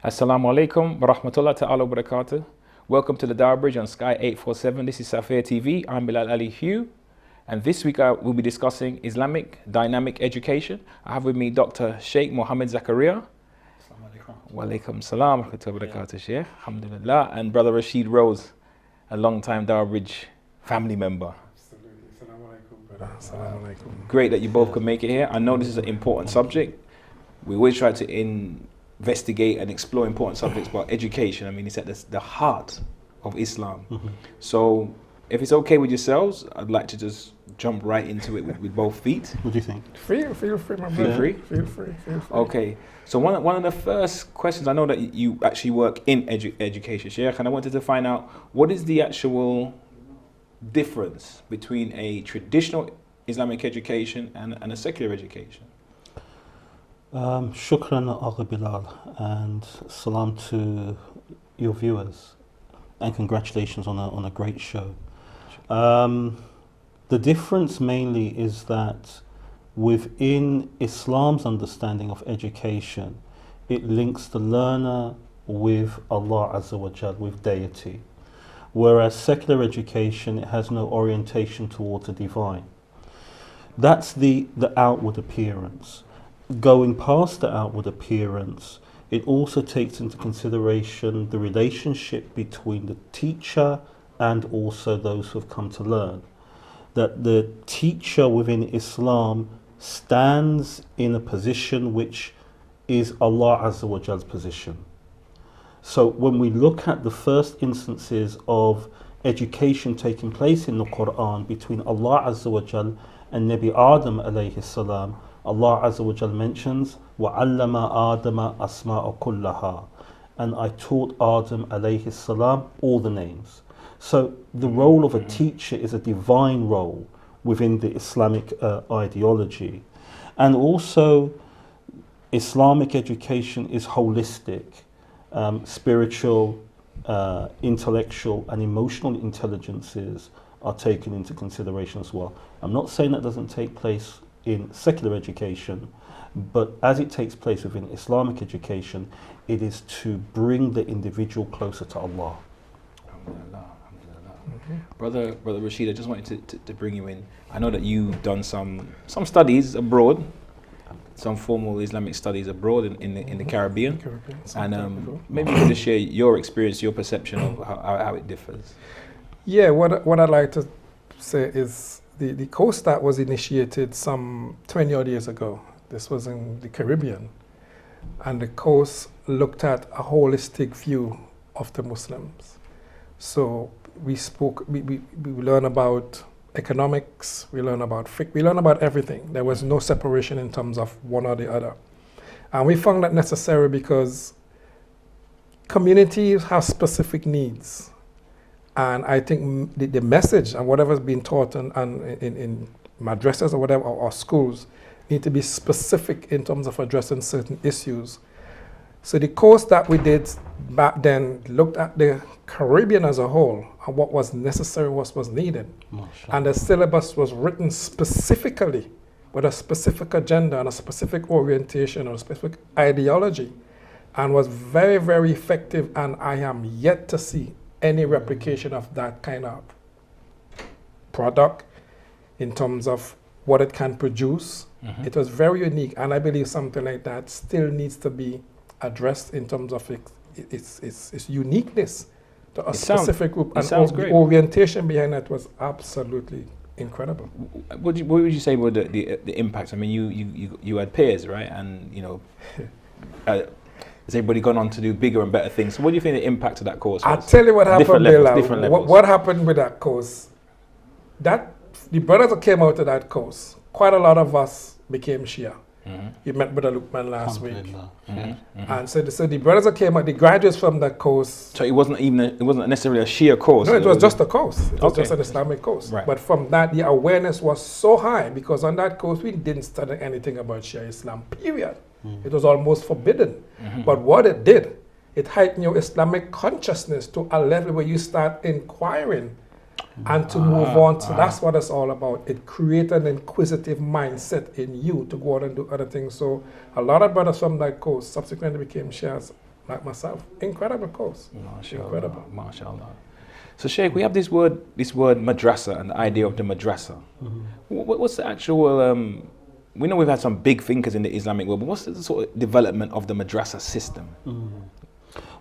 Assalamu alaikum wa rahmatullahi ta'ala wa barakatuh. Welcome to the Dawah Bridge on Sky 847. This is SafeerTV. I'm Bilal Ali, and this week we'll be discussing Islamic dynamic education. I have with me Dr. Sheikh Mohammed Zakaria. Wa alaikum salam wa rahmatullahi wa barakatuh, Sheikh. Alhamdulillah. And Brother Rashid Rose, a long-time Dawah Bridge family member. Great that you both could make it here. I know this is an important subject. We always try to investigate and explore important subjects, but education, I mean, it's at the heart of Islam. So if it's okay with yourselves, I'd like to just jump right into it with both feet. What do you think? Feel free, my Feel brother. free? Feel free. Okay, so one of the first questions, I know that you actually work in education, Sheikh, and I wanted to find out what is the actual difference between a traditional Islamic education and a secular education? Shukran Agha Bilal, and salam to your viewers, and congratulations on a great show. The difference mainly is that within Islam's understanding of education, it links the learner with Allah Azza wa Jal, with deity, whereas secular education, it has no orientation towards the divine. That's the outward appearance. Going past the outward appearance, it also takes into consideration the relationship between the teacher and also those who have come to learn. That the teacher within Islam stands in a position which is Allah Azza wa Jal's position. So when we look at the first instances of education taking place in the Quran between Allah Azza wa Jal and Nabi Adam alayhi salam, Allah Azza wa Jal mentions وَعَلَّمَ آدَمَ أَسْمَاءَ كُلَّهَا, and I taught Adam alayhi salam all the names. So the role of a teacher is a divine role within the Islamic ideology. And also Islamic education is holistic. Spiritual, intellectual and emotional intelligences are taken into consideration as well. I'm not saying that doesn't take place in secular education, but as it takes place within Islamic education, it is to bring the individual closer to Allah. Brother Rashid, I just wanted to bring you in. I know that you've done some studies abroad, some formal Islamic studies abroad in the Caribbean, and maybe you could just share your experience, your perception of how it differs. Yeah, what I'd like to say is the course that was initiated some 20 odd years ago. This was in the Caribbean, and the course looked at a holistic view of the Muslims. So we learn about economics, we learn about fiqh, we learn about everything. There was no separation in terms of one or the other. And we found that necessary because communities have specific needs. And I think the message and whatever's being taught in madrasas or whatever, or schools, need to be specific in terms of addressing certain issues. So the course that we did back then looked at the Caribbean as a whole and what was necessary, what was needed. And the syllabus was written specifically with a specific agenda and a specific orientation or a specific ideology, and was very, very effective. And I am yet to see any replication of that kind of product in terms of what it can produce. It was very unique, and I believe something like that still needs to be addressed in terms of its uniqueness to a specific group, and the orientation behind that was absolutely incredible. What would you say were the impacts? I mean, you had peers, right? And you know, has everybody gone on to do bigger and better things? So what do you think the impact of that course was? I'll tell you what happened, different levels. What happened with that course, that the brothers that came out of that course, quite a lot of us became Shia. You met Brother Lukman last week. And so the brothers that came out, the graduates from that course. So it wasn't necessarily a Shia course. No, it was just a course. It was just an Islamic course. Right. But from that, the awareness was so high, because on that course we didn't study anything about Shia Islam, period. It was almost forbidden. But what it did, it heightened your Islamic consciousness to a level where you start inquiring and to move on. So that's what it's all about. It created an inquisitive mindset in you to go out and do other things. So a lot of brothers from that course subsequently became Shias like myself. Incredible course. MashaAllah, Incredible. MashaAllah. So Sheikh, we have this word madrasa and the idea of the madrasa. What's the actual, we know we've had some big thinkers in the Islamic world, but what's the sort of development of the madrasa system?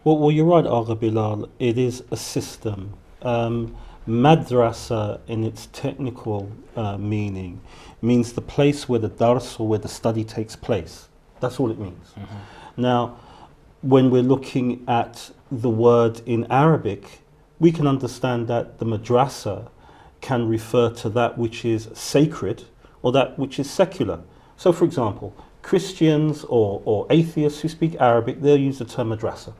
Well, you're right, Agha Bilal. It is a system. Madrasa, in its technical meaning, means the place where the dars, or where the study takes place. That's all it means. Now, when we're looking at the word in Arabic, we can understand that the madrasa can refer to that which is sacred or that which is secular. So, for example, Christians or atheists who speak Arabic, they'll use the term madrasa.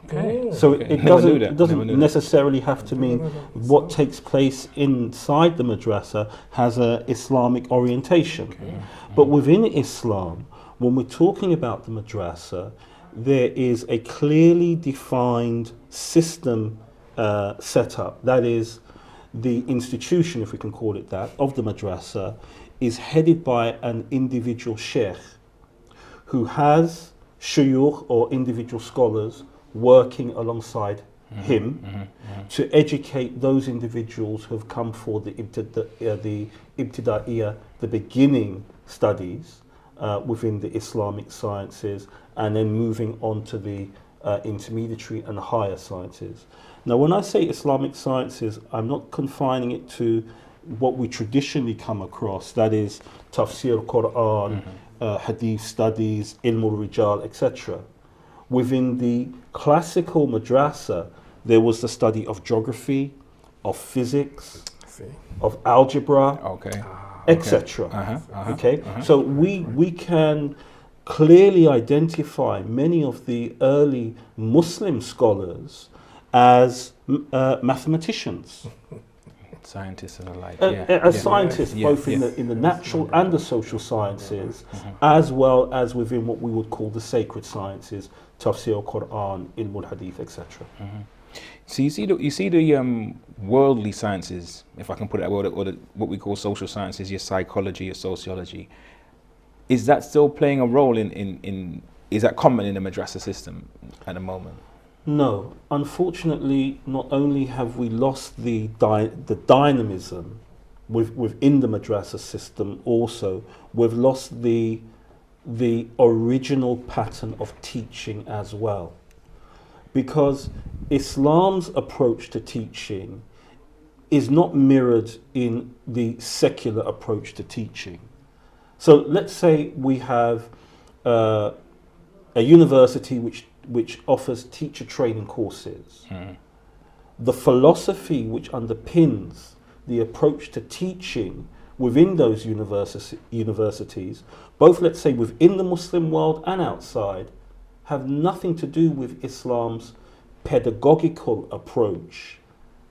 Okay. So Okay. it Never knew doesn't that. necessarily have to mean what takes place inside the madrasa has a Islamic orientation. But within Islam, when we're talking about the madrasa, there is a clearly defined system set up. That is, the institution, if we can call it that, of the madrasa is headed by an individual sheikh who has shuyukh or individual scholars working alongside him to educate those individuals who have come for the ibtida'iyah, the beginning studies within the Islamic sciences, and then moving on to the intermediary and higher sciences. Now, when I say Islamic sciences, I'm not confining it to what we traditionally come across, that is tafsir Quran, hadith studies, ilm al-rijal, etc. Within the classical madrasa, there was the study of geography, of physics, of algebra, etc. So we can clearly identify many of the early Muslim scholars as mathematicians. Scientists and the like. As scientists, both in the natural and the social sciences, as well as within what we would call the sacred sciences, tafsir Quran, ilm al-hadith, etc. So you see the worldly sciences, if I can put it that way, or what we call social sciences, your psychology, your sociology. Is that still playing a role in is that common in the madrasa system at the moment? No, unfortunately, not only have we lost the dynamism within the madrasa system, also we've lost the original pattern of teaching as well. Because Islam's approach to teaching is not mirrored in the secular approach to teaching. So let's say we have a university which offers teacher training courses. The philosophy which underpins the approach to teaching within those universities, both let's say within the Muslim world and outside, have nothing to do with Islam's pedagogical approach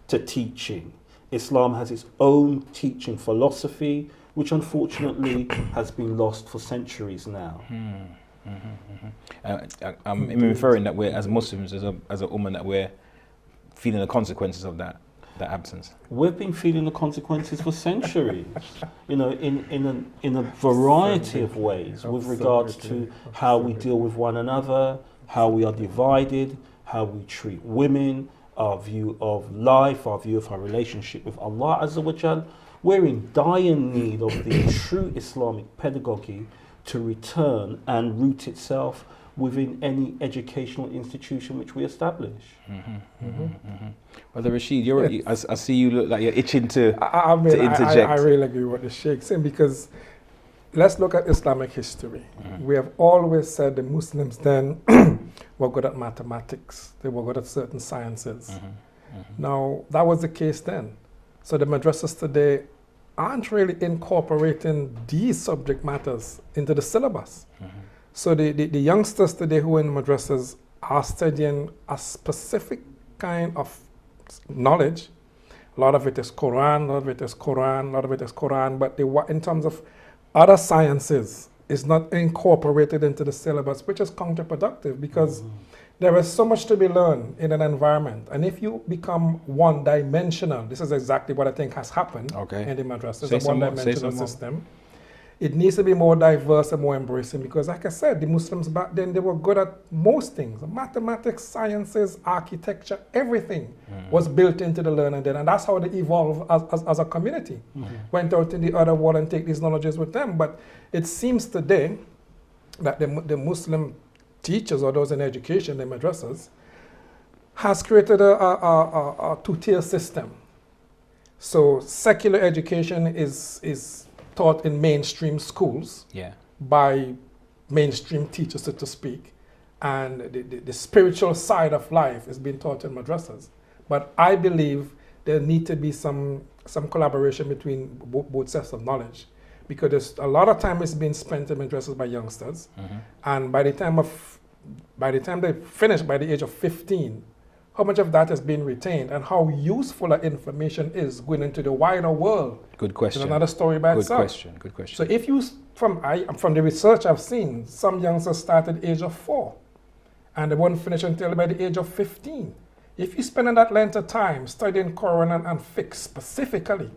to teaching. Islam has its own teaching philosophy, which unfortunately has been lost for centuries now. I'm inferring that we're, as Muslims, as a ummah, that we're feeling the consequences of that absence. We've been feeling the consequences for centuries, in a variety of ways, with regards to how we deal with one another, how we are divided, how we treat women, our view of life, our view of our relationship with Allah Azza wa Jal. We're in dire need of the true Islamic pedagogy to return and root itself within any educational institution which we establish. Brother Rashid, I see you look like you're itching to interject. I really agree with what the Sheikh saying, because let's look at Islamic history. We have always said the Muslims then were good at mathematics, they were good at certain sciences. Now, that was the case then. So the madrasas today aren't really incorporating these subject matters into the syllabus. So the youngsters today who are in madrasas are studying a specific kind of knowledge. A lot of it is Quran, a lot of it is Quran, a lot of it is Quran, but in terms of other sciences, it's not incorporated into the syllabus, which is counterproductive, because there is so much to be learned in an environment. And if you become one-dimensional, this is exactly what I think has happened in the madrasa, it's a one-dimensional system. it needs to be more diverse and more embracing because, like I said, the Muslims back then, they were good at most things. Mathematics, sciences, architecture, everything was built into the learning then. And that's how they evolved as a community. Went out in the other world and take these knowledges with them. But it seems today that the Muslim teachers or those in education, the madrasas, has created a two-tier system. So secular education is taught in mainstream schools by mainstream teachers, so to speak. And the spiritual side of life is being taught in madrasas. But I believe there need to be some collaboration between both sets of knowledge, because there's a lot of time is being spent in madrasas by youngsters, and by the time they finish by the age of 15, how much of that has been retained and how useful that information is going into the wider world. Good question. It's another story by itself. Good question. So if you, from the research I've seen, some youngsters start at the age of 4 and they won't finish until by the age of 15. If you spend that length of time studying Quran and fiqh specifically,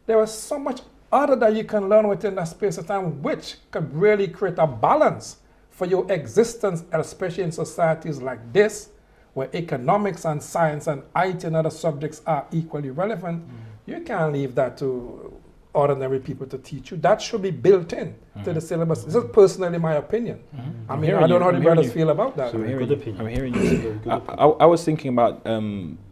there is so much other that you can learn within that space of time, which could really create a balance for your existence, especially in societies like this, where economics and science and IT and other subjects are equally relevant. You can't leave that to ordinary people to teach you. That should be built in to the syllabus. This is personally my opinion. I mean, I don't know how the brothers feel about that. I'm hearing you. I was thinking about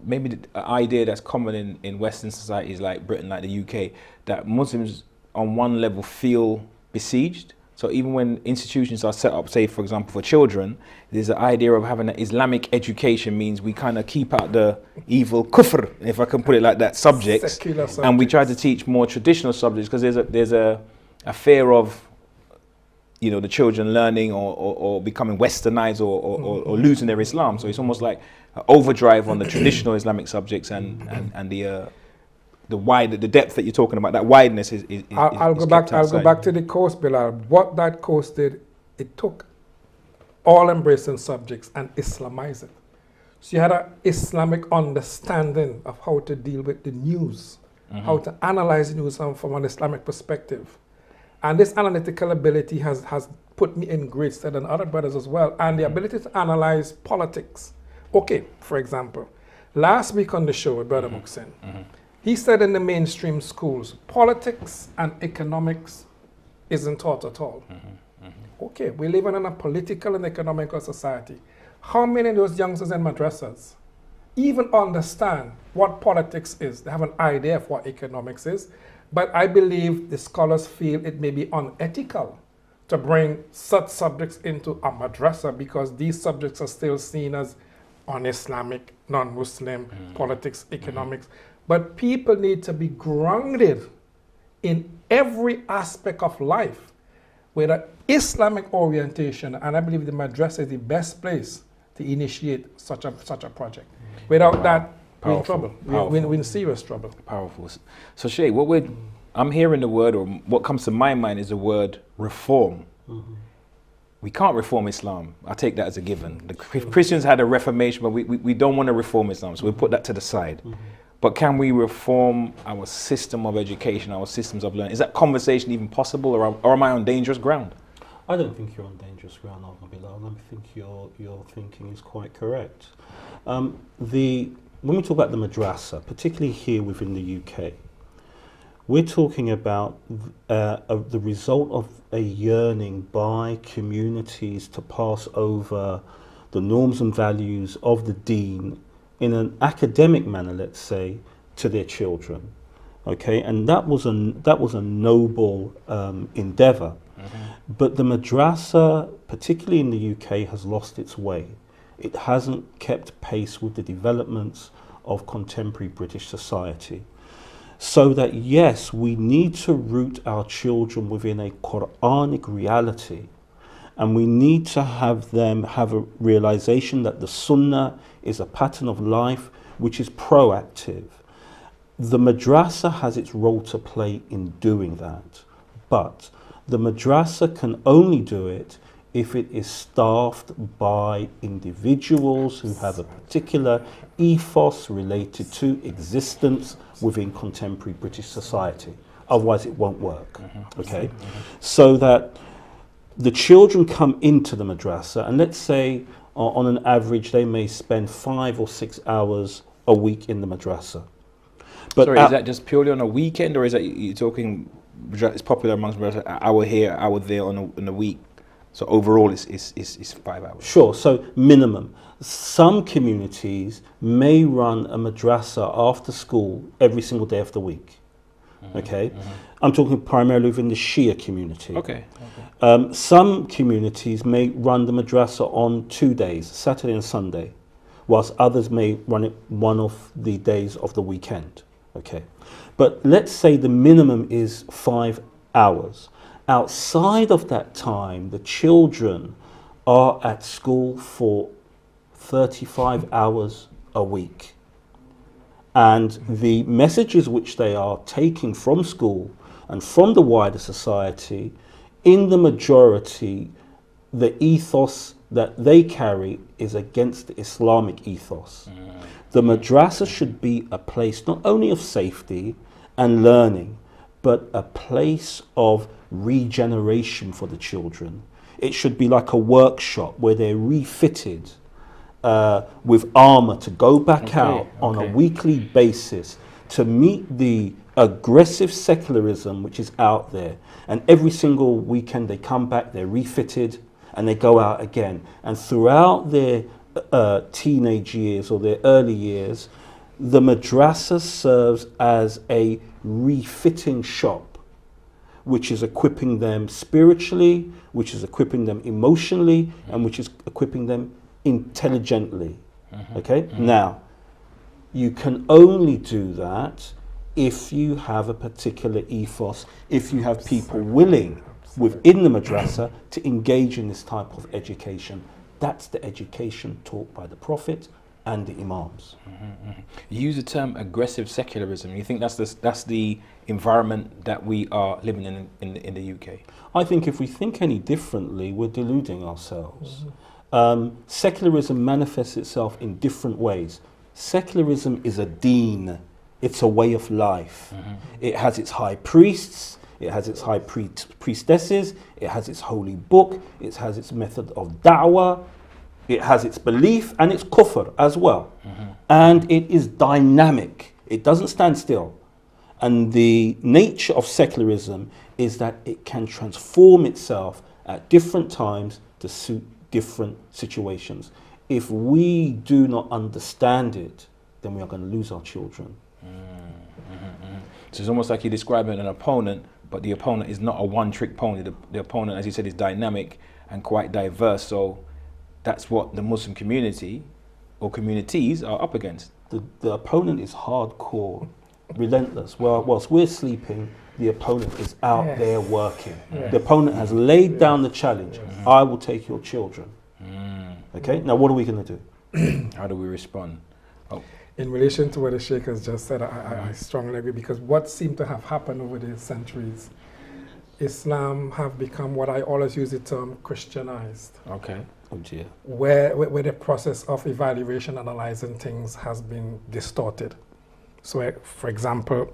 maybe the idea that's common in Western societies like Britain, like the UK, that Muslims on one level feel besieged. So even when institutions are set up, say for example for children, there's an idea of having an Islamic education means we kind of keep out the evil kufr, if I can put it like that, subjects, and we try to teach more traditional subjects because there's a fear of, you know, the children learning or becoming westernized or losing their Islam. So it's almost like an overdrive on the traditional Islamic subjects and the depth that you're talking about, that wideness is I'll go back to the course, Bilal. What that course did, it took all embracing subjects and Islamized it. So you had an Islamic understanding of how to deal with the news, how to analyze the news from an Islamic perspective. And this analytical ability has put me in great stead and other brothers as well. And the ability to analyze politics. Okay, for example, last week on the show with Brother Muxin, he said in the mainstream schools, politics and economics isn't taught at all. Okay, we're living in a political and economical society. How many of those youngsters in madrasas even understand what politics is? They have an idea of what economics is, but I believe the scholars feel it may be unethical to bring such subjects into a madrasa because these subjects are still seen as un-Islamic, non-Muslim, politics, economics. But people need to be grounded in every aspect of life with an Islamic orientation, and I believe the madrasa is the best place to initiate such a project. Without that, we're in trouble. We're in serious trouble. Powerful. So Shay, I'm hearing the word, or what comes to my mind is the word reform. We can't reform Islam. I take that as a given. The Christians had a reformation, but we don't want to reform Islam, so we put that to the side. But can we reform our system of education, our systems of learning? Is that conversation even possible, or am I on dangerous ground? I don't think you're on dangerous ground, Bilal. I think your thinking is quite correct. When we talk about the madrasa, particularly here within the UK, we're talking about the result of a yearning by communities to pass over the norms and values of the deen in an academic manner, let's say, to their children. Okay, and that was a noble endeavor. But the madrasa, particularly in the UK, has lost its way. It hasn't kept pace with the developments of contemporary British society. So that yes, we need to root our children within a Quranic reality, and we need to have them have a realization that the Sunnah is a pattern of life which is proactive. The madrasa has its role to play in doing that, but the madrasa can only do it if it is staffed by individuals who have a particular ethos related to existence within contemporary British society. Otherwise, it won't work. Okay, so that the children come into the madrasa, and let's say on an average they may spend 5 or 6 hours a week in the madrasa. But sorry, is that just purely on a weekend, or is that you're talking? It's popular amongst madrasa, an hour here, an hour there on a week. So overall, it's 5 hours. Sure. So minimum. Some communities may run a madrasa after school every single day of the week. Okay, I'm talking primarily within the Shia community. Okay. Some communities may run the madrasa on 2 days, Saturday and Sunday, whilst others may run it one of the days of the weekend. Okay, but let's say the minimum is 5 hours. Outside of that time, the children are at school for 35 hours a week. And the messages which they are taking from school and from the wider society, in the majority, the ethos that they carry is against the Islamic ethos. The madrasa should be a place not only of safety and learning, but a place of regeneration for the children. It should be like a workshop where they're refitted with armor to go back out on a weekly basis to meet the aggressive secularism which is out there. And every single weekend they come back, they're refitted, and they go out again. And throughout their teenage years or their early years, the madrasa serves as a refitting shop, which is equipping them spiritually, which is equipping them emotionally, and which is equipping them intelligently. Okay? Now, you can only do that if you have a particular ethos, if you have people willing within the madrasa to engage in this type of education. That's the education taught by the Prophet and the Imams. You use the term aggressive secularism. You think that's the environment that we are living in the UK? I think if we think any differently, we're deluding ourselves. Secularism manifests itself in different ways. Secularism is a deen. It's a way of life. It has its high priests, it has its high priestesses, it has its holy book, it has its method of da'wah, it has its belief and its kufr as well. And it is dynamic. It doesn't stand still. And the nature of secularism is that it can transform itself at different times to suit different situations. If we do not understand it, then we are going to lose our children. So it's almost like you're describing an opponent, but the opponent is not a one-trick pony. The opponent, as you said, is dynamic and quite diverse. So that's what the Muslim community or communities are up against. The opponent is hardcore, relentless. Well, whilst we're sleeping, the opponent is out there working. The opponent has laid down the challenge. I will take your children. Okay, now what are we going to do? How do we respond? In relation to what the Sheikh has just said, I strongly agree, because what seemed to have happened over the centuries, Islam have become what I always use the term Christianized. Okay. Oh dear. Where the process of evaluation, analyzing things has been distorted. So, for example,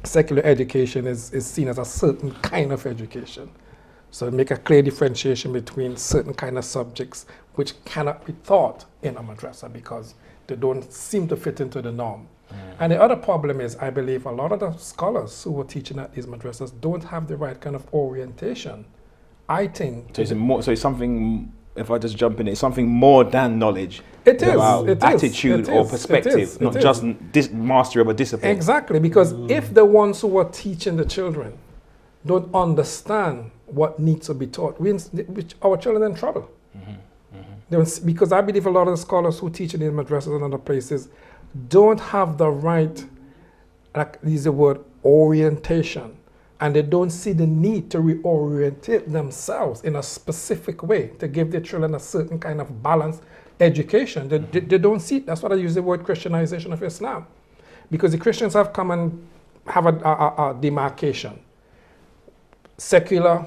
secular education is seen as a certain kind of education. So make a clear differentiation between certain kind of subjects which cannot be taught in a madrasa because they don't seem to fit into the norm. And the other problem is, I believe a lot of the scholars who were teaching at these madrasas don't have the right kind of orientation. I think... So it's something, if I just jump in, it's something more than knowledge. It is. About it attitude is, or perspective, not just mastery of a discipline. Exactly, because if the ones who are teaching the children don't understand what needs to be taught, our children are in trouble. Because I believe a lot of the scholars who teach in these madrasas and other places don't have the right, like use the word, orientation. And they don't see the need to reorientate themselves in a specific way to give their children a certain kind of balanced education. They don't see it. That's why I use the word Christianization of Islam. Because the Christians have come and have a demarcation. Secular,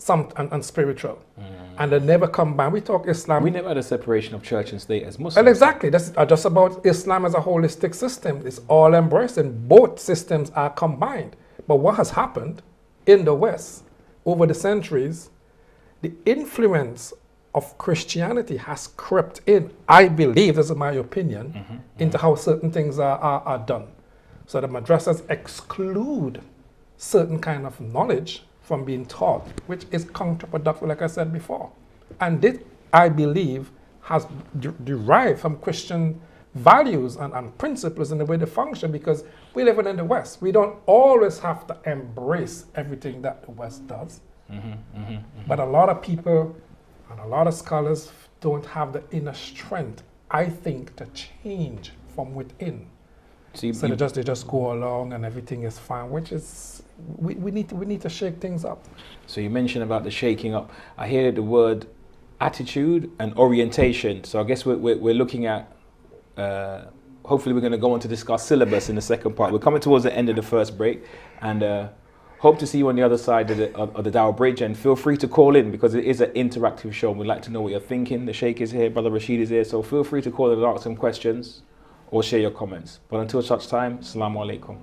and spiritual. And they never combine. We talk Islam. We never had a separation of church and state as Muslims. Well, exactly. That's just about Islam as a holistic system. It's all embracing. Both systems are combined. But what has happened in the West over the centuries, the influence of Christianity has crept in, I believe, this is my opinion, into how certain things are done. So the madrasas exclude certain kind of knowledge from being taught, which is counterproductive, like I said before. And this, I believe, has derived from Christian values and principles in the way they function, because we live in the West. We don't always have to embrace everything that the West does. But a lot of people and a lot of scholars don't have the inner strength, I think, to change from within. So they just go along and everything is fine, which is, we need to shake things up. So you mentioned about the shaking up. I hear the word attitude and orientation. So I guess we're looking at, hopefully we're going to go on to discuss syllabus in the second part. We're coming towards the end of the first break, and hope to see you on the other side of the Dawah Bridge, and feel free to call in, because it is an interactive show. We'd like to know what you're thinking. The Sheikh is here, Brother Rashid is here, so feel free to call in and ask some questions or share your comments. But until such time, Assalamu alaikum.